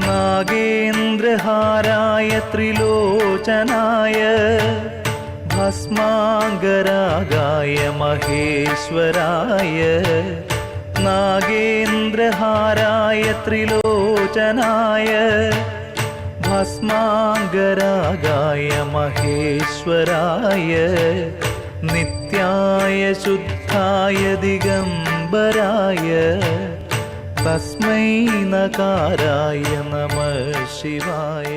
നാഗേന്ദ്രഹാരായ ത്രിലോചനായ ഭസ്മാംഗരാഗായ മഹേശ്വരായ നാഗേന്ദ്രഹാരായ ത്രിലോചനായ ഭസ്മാംഗരാഗായ മഹേശ്വരായ നിത്യായ ശുദ്ധായ ദിഗംബരായ തസ്മൈ നകാരായ നമഃ ശിവായ.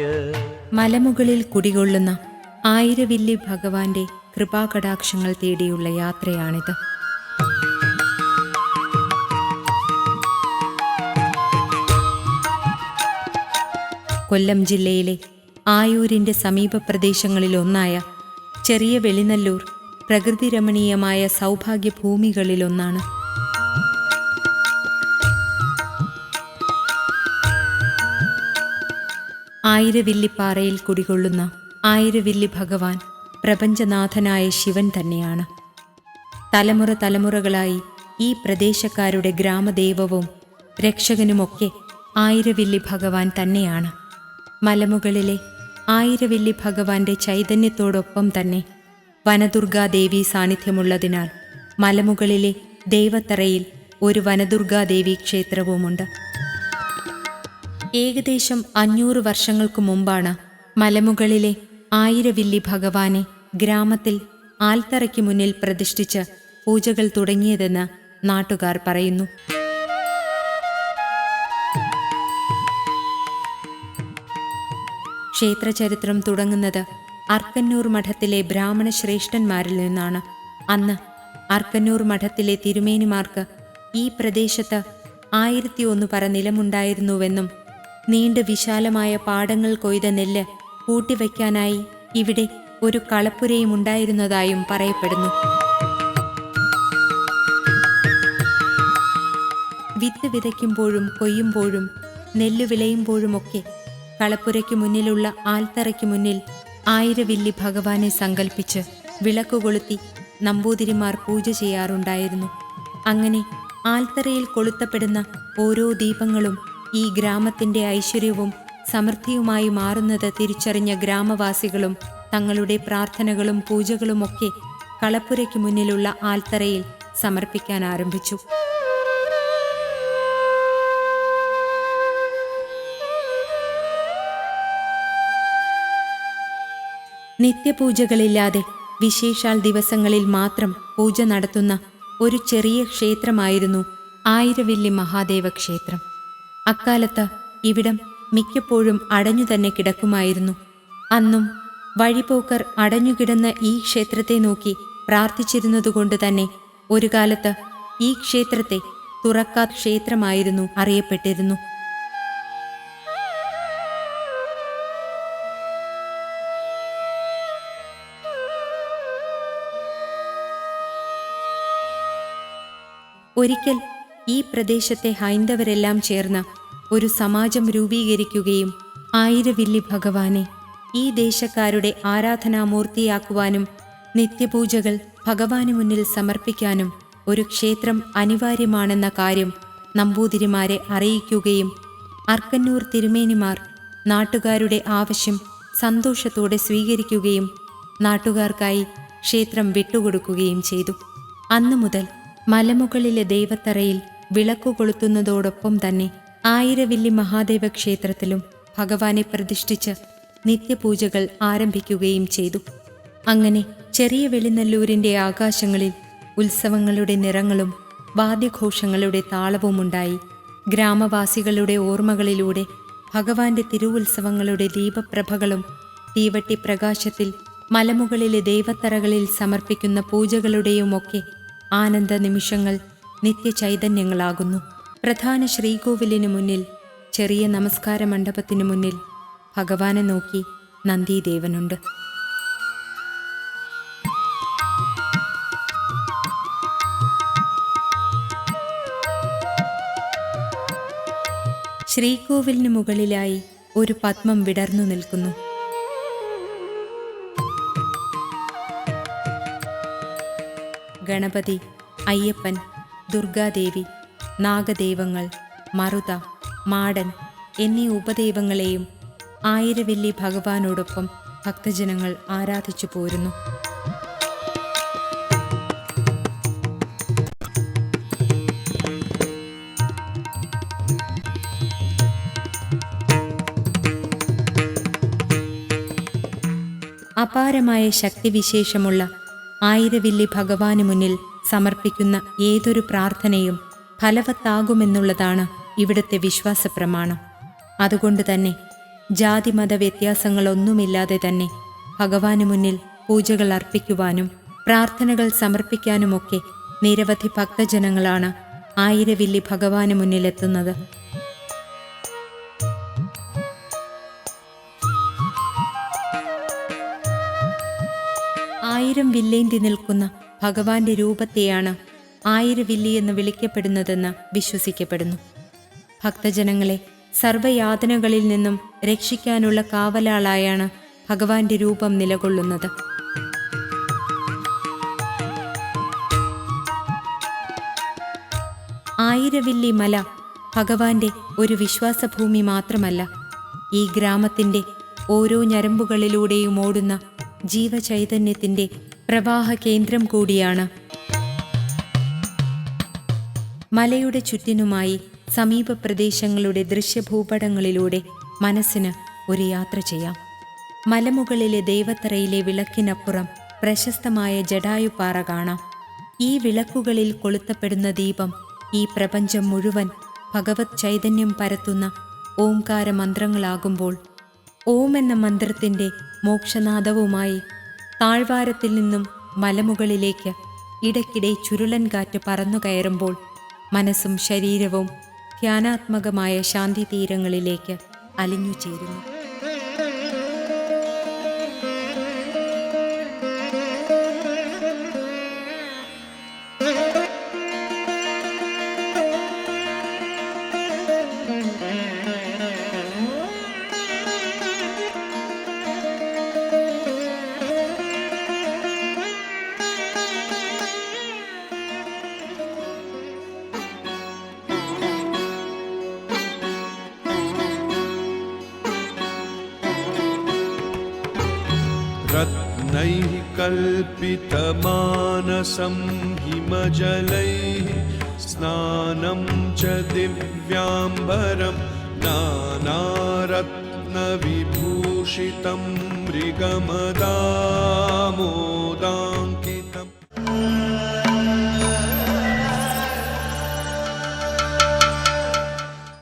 മലമുകളിൽ കുടികൊള്ളുന്ന ആയിരവില്ലി ഭഗവാന്റെ കൃപാകടാക്ഷങ്ങൾ തേടിയുള്ള യാത്രയാണിത്. കൊല്ലം ജില്ലയിലെ ആയൂരിൻ്റെ സമീപ പ്രദേശങ്ങളിലൊന്നായ ചെറിയ വെളിനല്ലൂർ പ്രകൃതിരമണീയമായ സൗഭാഗ്യഭൂമികളിലൊന്നാണ്. ആയിരവില്ലിപ്പാറയിൽ കുടികൊള്ളുന്ന ആയിരവില്ലി ഭഗവാൻ പ്രപഞ്ചനാഥനായ ശിവൻ തന്നെയാണ്. തലമുറ തലമുറകളായി ഈ പ്രദേശക്കാരുടെ ഗ്രാമദൈവവും രക്ഷകനുമൊക്കെ ആയിരവില്ലി ഭഗവാൻ തന്നെയാണ്. മലമുകളിലെ ആയിരവില്ലി ഭഗവാന്റെ ചൈതന്യത്തോടൊപ്പം തന്നെ വനദുർഗാദേവി സാന്നിധ്യമുള്ളതിനാൽ മലമുകളിലെ ദൈവത്തറയിൽ ഒരു വനദുർഗാദേവി ക്ഷേത്രവുമുണ്ട്. ഏകദേശം 500 വർഷങ്ങൾക്കു മുമ്പാണ് മലമുകളിലെ ആയിരവില്ലി ഭഗവാനെ ഗ്രാമത്തിൽ ആൽത്തറയ്ക്ക് മുന്നിൽ പ്രതിഷ്ഠിച്ച് പൂജകൾ തുടങ്ങിയതെന്ന് നാട്ടുകാർ പറയുന്നു. ക്ഷേത്രചരിത്രം തുടങ്ങുന്നത് അർക്കന്നൂർ മഠത്തിലെ ബ്രാഹ്മണ ശ്രേഷ്ഠന്മാരിൽ നിന്നാണ്. അന്ന് അർക്കന്നൂർ മഠത്തിലെ തിരുമേനിമാർക്ക് ഈ പ്രദേശത്ത് 1001 പറ നിലമുണ്ടായിരുന്നുവെന്നും നീണ്ട വിശാലമായ പാടങ്ങൾ കൊയ്ത നെല്ല് കൂട്ടിവയ്ക്കാനായി ഇവിടെ ഒരു കളപ്പുരയും ഉണ്ടായിരുന്നതായും പറയപ്പെടുന്നു. വിത്ത് വിതയ്ക്കുമ്പോഴും കൊയ്യുമ്പോഴും നെല്ല് വിളയുമ്പോഴുമൊക്കെ കളപ്പുരയ്ക്ക് മുന്നിലുള്ള ആൽത്തറയ്ക്ക് മുന്നിൽ ആയിരവില്ലി ഭഗവാനെ സങ്കൽപ്പിച്ച് വിളക്കുകൊളുത്തി നമ്പൂതിരിമാർ പൂജ ചെയ്യാറുണ്ടായിരുന്നു. അങ്ങനെ ആൽത്തറയിൽ കൊളുത്തപ്പെടുന്ന ഓരോ ദീപങ്ങളും ഈ ഗ്രാമത്തിൻ്റെ ഐശ്വര്യവും സമൃദ്ധിയുമായി മാറുന്നത് തിരിച്ചറിഞ്ഞ ഗ്രാമവാസികളും തങ്ങളുടെ പ്രാർത്ഥനകളും പൂജകളുമൊക്കെ കളപ്പുരയ്ക്ക് മുന്നിലുള്ള ആൽത്തറയിൽ സമർപ്പിക്കാൻ ആരംഭിച്ചു. നിത്യപൂജകളില്ലാതെ വിശേഷാൽ ദിവസങ്ങളിൽ മാത്രം പൂജ നടത്തുന്ന ഒരു ചെറിയ ക്ഷേത്രമായിരുന്നു ആയിരവില്ലി മഹാദേവ ക്ഷേത്രം. അക്കാലത്ത് ഇവിടം മിക്കപ്പോഴും അടഞ്ഞു തന്നെ കിടക്കുമായിരുന്നു. അന്നും വഴിപോക്കർ അടഞ്ഞുകിടന്ന ഈ ക്ഷേത്രത്തെ നോക്കി പ്രാർത്ഥിച്ചിരുന്നതുകൊണ്ട് തന്നെ ഒരു കാലത്ത് ഈ ക്ഷേത്രത്തെ തുറക്കാത്ത ക്ഷേത്രമായിരുന്നു അറിയപ്പെട്ടിരുന്നു. ഒരിക്കൽ ഈ പ്രദേശത്തെ ഹൈന്ദവരെല്ലാം ചേർന്ന് ഒരു സമാജം രൂപീകരിക്കുകയും ആയിരവില്ലി ഭഗവാനെ ഈ ദേശക്കാരുടെ ആരാധനാമൂർത്തിയാക്കുവാനും നിത്യപൂജകൾ ഭഗവാന് മുന്നിൽ സമർപ്പിക്കാനും ഒരു ക്ഷേത്രം അനിവാര്യമാണെന്ന കാര്യം നമ്പൂതിരിമാരെ അറിയിക്കുകയും അർക്കന്നൂർ തിരുമേനിമാർ നാട്ടുകാരുടെ ആവശ്യം സന്തോഷത്തോടെ സ്വീകരിക്കുകയും നാട്ടുകാർക്കായി ക്ഷേത്രം വിട്ടുകൊടുക്കുകയും ചെയ്തു. അന്നു മുതൽ മലമുകളിലെ ദൈവത്തറയിൽ വിളക്കു കൊളുത്തുന്നതോടൊപ്പം തന്നെ ആയിരവില്ലി മഹാദേവ ക്ഷേത്രത്തിലും ഭഗവാനെ പ്രതിഷ്ഠിച്ച് നിത്യപൂജകൾ ആരംഭിക്കുകയും ചെയ്തു. അങ്ങനെ ചെറിയ വെളിനല്ലൂരിൻ്റെ ആകാശങ്ങളിൽ ഉത്സവങ്ങളുടെ നിറങ്ങളും വാദ്യഘോഷങ്ങളുടെ താളവുമുണ്ടായി. ഗ്രാമവാസികളുടെ ഓർമ്മകളിലൂടെ ഭഗവാന്റെ തിരുവുത്സവങ്ങളുടെ ദീപപ്രഭകളും തീവട്ടി പ്രകാശത്തിൽ മലമുകളിലെ ദൈവത്തറകളിൽ സമർപ്പിക്കുന്ന പൂജകളുടെയുമൊക്കെ ആനന്ദ നിമിഷങ്ങൾ നിത്യചൈതന്യങ്ങളാകുന്നു. പ്രധാന ശ്രീകോവിലിനു മുന്നിൽ ചെറിയ നമസ്കാര മണ്ഡപത്തിനു മുന്നിൽ ഭഗവാനെ നോക്കി നന്ദിദേവനുണ്ട്. ശ്രീകോവിലിന് മുകളിലായി ഒരു പത്മം വിടർന്നു നിൽക്കുന്നു. ഗണപതി, അയ്യപ്പൻ, ദുർഗാദേവി, നാഗദൈവങ്ങൾ, മറുത, മാടൻ, എന്നീ ഉപദൈവങ്ങളെയും ആയിരവല്ലി ഭഗവാനോടൊപ്പം ഭക്തജനങ്ങൾ ആരാധിച്ചു പോരുന്നു. അപാരമായ ശക്തിവിശേഷമുള്ള ആയിരവല്ലി ഭഗവാന് മുന്നിൽ സമർപ്പിക്കുന്ന ഏതൊരു പ്രാർത്ഥനയും ഫലവത്താകുമെന്നുള്ളതാണ് ഇവിടുത്തെ വിശ്വാസപ്രമാണം. അതുകൊണ്ട് തന്നെ ജാതിമത വ്യത്യാസങ്ങളൊന്നുമില്ലാതെ തന്നെ ഭഗവാന് മുന്നിൽ പൂജകൾ അർപ്പിക്കുവാനും പ്രാർത്ഥനകൾ സമർപ്പിക്കാനുമൊക്കെ നിരവധി ഭക്തജനങ്ങളാണ് ആയിരവല്ലി ഭഗവാന് മുന്നിലെത്തുന്നത്. ആയിരം വില്ലേന്തി നിൽക്കുന്ന ഭഗവാന്റെ രൂപത്തെയാണ് ആയിരവല്ലി എന്ന് വിളിക്കപ്പെടുന്നതെന്ന് വിശ്വസിക്കപ്പെടുന്നു. ഭക്തജനങ്ങളെ സർവയാതനകളിൽ നിന്നും രക്ഷിക്കാനുള്ള കാവലാളായാണ് ഭഗവാന്റെ രൂപം നിലകൊള്ളുന്നത്. ആയിരവല്ലി മല ഭഗവാന്റെ ഒരു വിശ്വാസഭൂമി മാത്രമല്ല, ഈ ഗ്രാമത്തിൻ്റെ ഓരോ ഞരമ്പുകളിലൂടെയും ഓടുന്ന ജീവചൈതന്യത്തിൻ്റെ പ്രവാഹ കേന്ദ്രം കൂടിയാണ്. മലയുടെ ചുറ്റിനുമായി സമീപ പ്രദേശങ്ങളുടെ ദൃശ്യഭൂപടങ്ങളിലൂടെ മനസ്സിന് ഒരു യാത്ര ചെയ്യാം. മലമുകളിലെ ദേവത്തറയിലെ വിളക്കിനപ്പുറം പ്രശസ്തമായ ജടായുപ്പാറ കാണാം. ഈ വിളക്കുകളിൽ കൊളുത്തപ്പെടുന്ന ദീപം ഈ പ്രപഞ്ചം മുഴുവൻ ഭഗവത് ചൈതന്യം പരത്തുന്ന ഓംകാര മന്ത്രങ്ങളാകുമ്പോൾ, ഓം എന്ന മന്ത്രത്തിൻ്റെ മോക്ഷനാദവുമായി താഴ്വാരത്തിൽ നിന്നും മലമുകളിലേക്ക് ഇടയ്ക്കിടെ ചുരുളൻ കാറ്റ് പറന്നു കയറുമ്പോൾ മനസ്സും ശരീരവും ധ്യാനാത്മകമായ ശാന്തി തീരങ്ങളിലേക്ക് അലിഞ്ഞു ചേരുന്നു. रत्नैः कल्पितमानसं हिमजलैः स्नानं च दिव्याम्बरं नानारत्नविभूषितं मृगमदामो